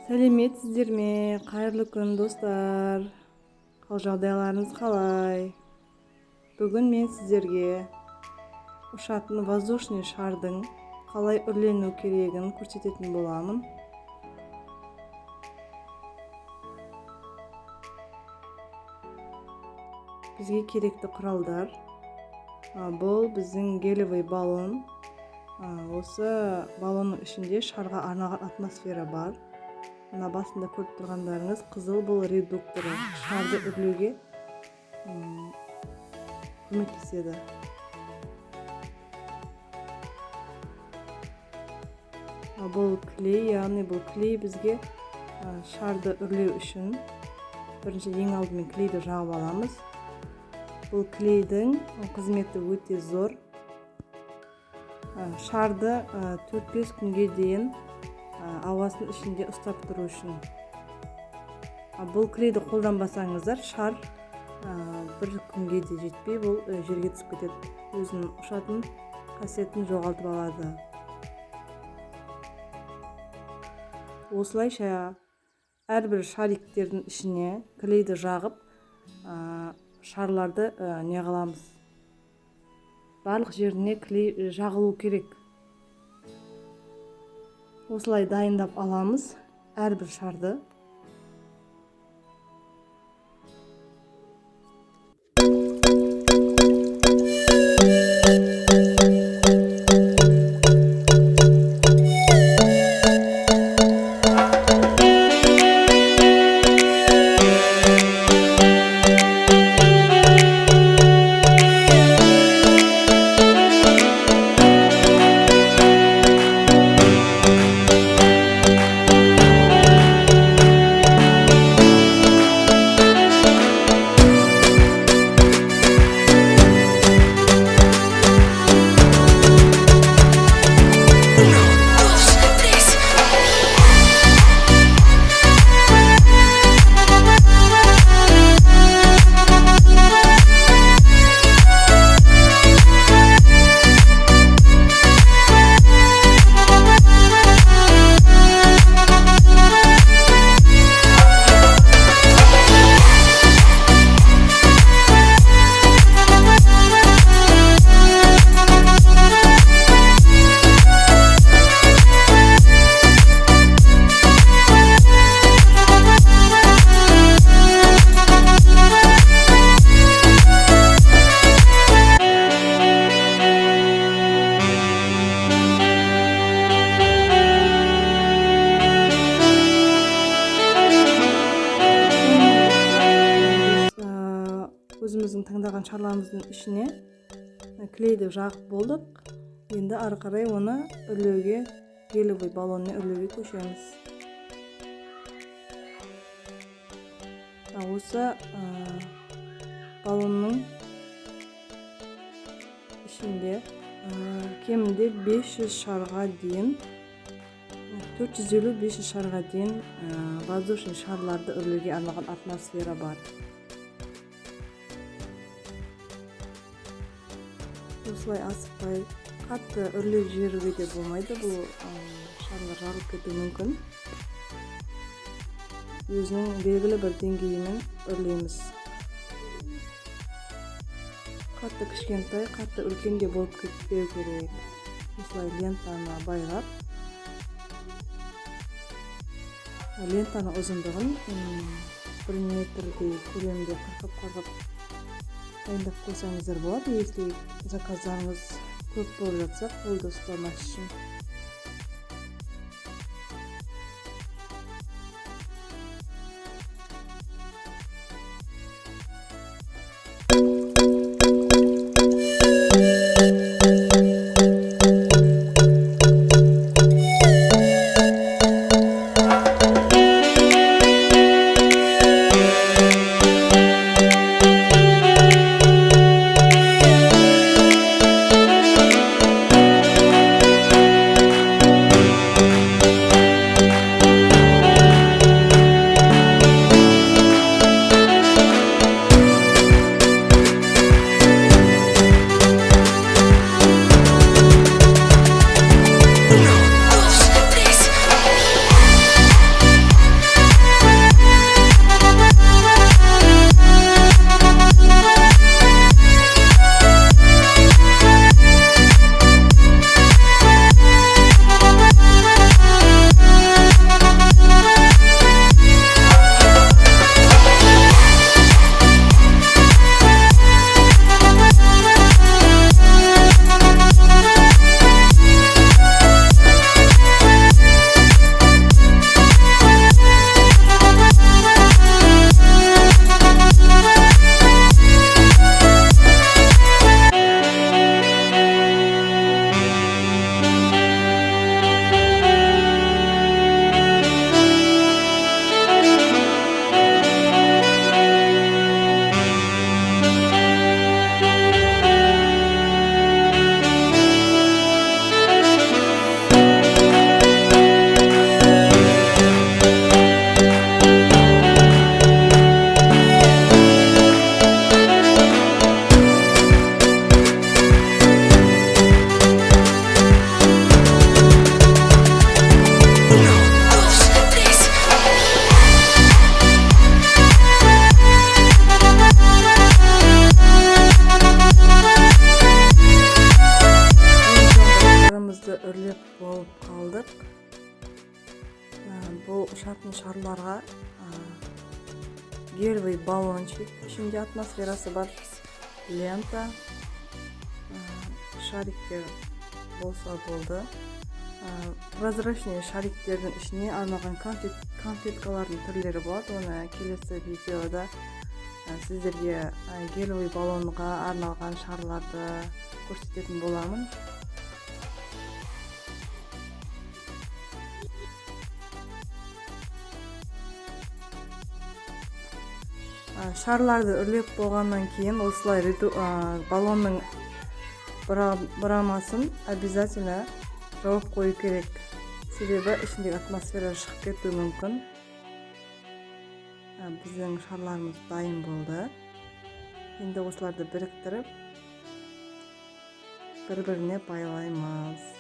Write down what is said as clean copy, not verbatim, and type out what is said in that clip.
Сәлеметсіздер ме? Қайырлы күн достар. Қал жағдайларыңыз қалай? Бүгін мен сіздерге ұшатын воздушный шардың қалай үрлену керегін көрсететін боламын. Бізге керекті құралдар. Бұл біздің гелевый баллон. Осы баллонның ішінде шарға арналған атмосфера бар. Мына басында көріп тұрғандарыңыз қызыл, бұл редукторы. Шарды үрлеуге көмектеседі. Бұл клей, яғни бұл клей бізге шарды үрлеу үшін бірінші ең алдымен клейді жағып аламыз. Бұл клейдің қызметі өте зор. Шарды 4-5 күнге дейін ауасын ішінде ұстап тұру үшін. Бұл клейді қолданбасаңыздар, шар бір күнге де жетпей бұл жерге түсіп кетеді. Өзінің ұшатын қасиетін жоғалтып алады. Осылайша әрбір шариктердің ішіне клейді жағып шарларды не қыламыз. Барлық жеріне клей жағылу керек. Осылай дайындап аламыз әрбір шарды. Өзіміздің таңдаған шарларымыздың ішіне клейді жағып болдық. Енді ары қарай оны үрлеуге, гелевый баллонмен үрлеуге көшеміз. Осы баллонның ішінде кемінде 500 шарға дейін, 450-500 шарға дейін воздушный шарларды үрлеуге арналған атмосфера бар. Осылай асықпай қатты үрлеп жіберуге де болмайды. Бұл шарлар жарылып кетуі мүмкін. Өзінің белгілі бір деңгейімен үрлейміз. Қатты кішкентай, қатты үлкен де болып кетпеу керек. Осылай лентаны байлап, лентаның ұзындығын 1 метрдей көлемде қырқып дайындап қойсаңыздар болады. Если заказдарыңыз көп болып жатса, қолды ұстамас үшін. кылдык. Бул ұшатын шарларга гелевый баллончик, içinde атмосферасы бар лента, шариктер болса болду. Прозрачный шариктердин ичине арналган конфеткалардын түрлөрү болот. Оны келесі видеода сиздерге гелевый баллонга арналган шарларды көрсөтөтүн боламын. Шарларды үрлеп болгандан кийин осылай баллондун бурамасын обязательно жауып кою керек. Себеби ичиндеги атмосфера чыгып кетүү мүмкүн. Биздин шарларыбыз дайым болду. Эndi осуларды бириктирип бири-бирине байлаймыз.